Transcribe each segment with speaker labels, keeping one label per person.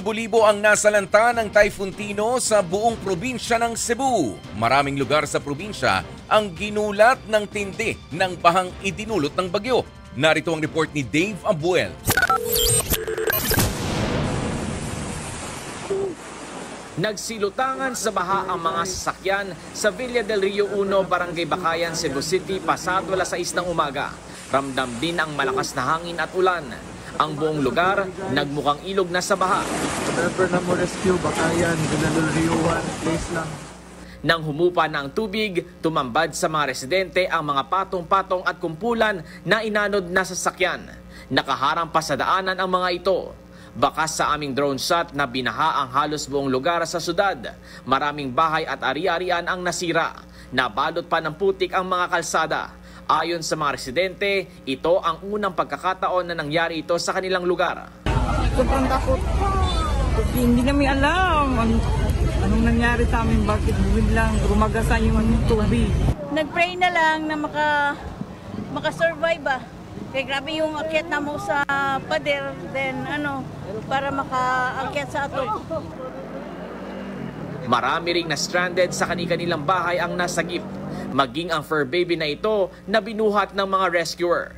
Speaker 1: Libo-libo ang nasalanta ng Typhoon Tino sa buong probinsya ng Cebu. Maraming lugar sa probinsya ang ginulat ng tindi ng bahang idinulot ng bagyo. Narito ang report ni Dave Abuel.
Speaker 2: Nagsilutangan sa baha ang mga sasakyan sa Villa del Rio 1, Barangay Bakayan, Cebu City pasado alas 6 ng umaga. Ramdam din ang malakas na hangin at ulan. Ang buong lugar nagmukhang ilog na sa baha.
Speaker 3: Never na mo rescue, Bakayan, Villa del Rio 1, place lang.
Speaker 2: Nang humupa na ang tubig, tumambad sa mga residente ang mga patong-patong at kumpulan na inanod na sasakyan. Nakaharang pa sa daanan ang mga ito. Bakas sa aming drone shot na binaha ang halos buong lugar sa syudad. Maraming bahay at ari-arian ang nasira. Nabalot pa ng putik ang mga kalsada. Ayon sa mga residente, ito ang unang pagkakataon na nangyari ito sa kanilang lugar.
Speaker 4: Sobrang takot. Hindi namin alam anong nangyari sa amin, bakit biglang rumagasan yung tubig.
Speaker 5: Nag-pray na lang na maka-survive ba. Kaya grabe yung akyat na mo sa pader, then para maka-akyat sa ato.
Speaker 2: Marami ring na-stranded sa kanilang bahay ang nasagip. Maging ang fur baby na ito na binuhat ng mga rescuer.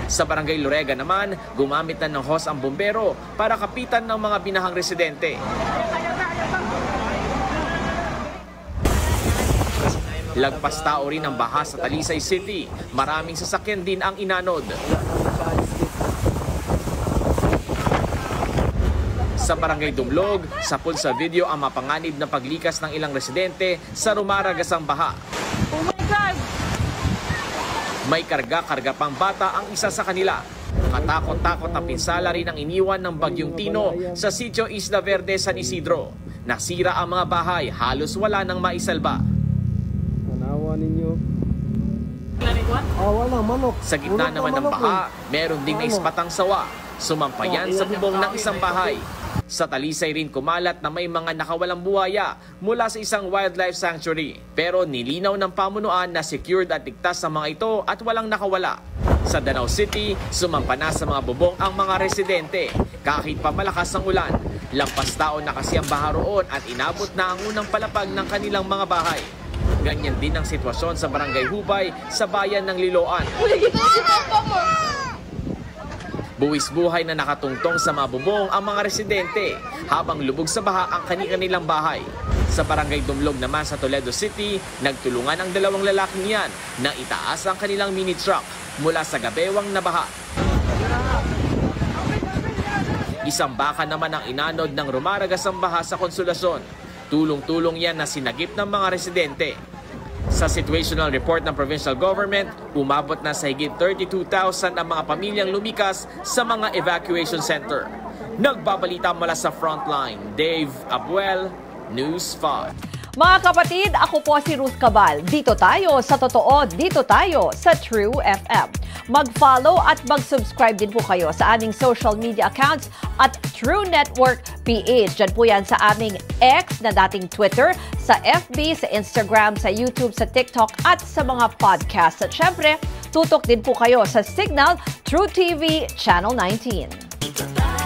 Speaker 2: Sa Barangay Lorega naman, gumamit na ng hose ang bombero para kapitan ng mga binahang residente. Lagpas tao rin ang baha sa Talisay City. Maraming sasakyan din ang inanod. Sa Barangay Dumlog, sapul sa video ang mapanganib na paglikas ng ilang residente sa rumaragasang baha.
Speaker 5: Oh my God!
Speaker 2: May karga-karga pang bata ang isa sa kanila. Katakot-takot na pinsala rin ang iniwan ng Bagyong Tino sa Sitio Isla Verde, San Isidro. Nasira ang mga bahay, halos wala nang maisalba.
Speaker 3: Tanawa ninyo. Wala, manok.
Speaker 2: Sa gitna naman ng baha, meron ding naispatang sawa. Sumampayan sa bubong ng isang bahay. Sa Talisay rin kumalat na may mga nakawalang buhaya mula sa isang wildlife sanctuary. Pero nilinaw ng pamunuan na secured at ligtas ang mga ito at walang nakawala. Sa Danau City, sumampa na sa mga bubong ang mga residente. Kahit pa malakas ang ulan, lampas taon na kasi ang baha roon at inabot na ang unang palapag ng kanilang mga bahay. Ganyan din ang sitwasyon sa Barangay Hubay sa bayan ng Liloan. Buwis buhay na nakatungtong sa mga bubong ang mga residente habang lubog sa baha ang kanilang bahay. Sa Barangay Dumlog naman sa Toledo City, nagtulungan ang dalawang lalaking yan na itaas ang kanilang mini truck mula sa gabewang na baha. Isang baka naman ang inanod ng rumaragasang baha sa Konsolasyon. Tulong-tulong yan na sinagip ng mga residente. Sa situational report ng provincial government, umabot na sa higit 32,000 ang mga pamilyang lumikas sa mga evacuation center. Nagbabalita mula sa frontline, Dave Abuel, News 5.
Speaker 6: Mga kapatid, ako po si Ruth Cabal. Dito tayo sa totoo, dito tayo sa True FM. Mag-follow at mag-subscribe din po kayo sa aming social media accounts at True Network PH. Diyan po yan sa aming X na dating Twitter, sa FB, sa Instagram, sa YouTube, sa TikTok at sa mga podcast. At syempre, tutok din po kayo sa Signal True TV Channel 19.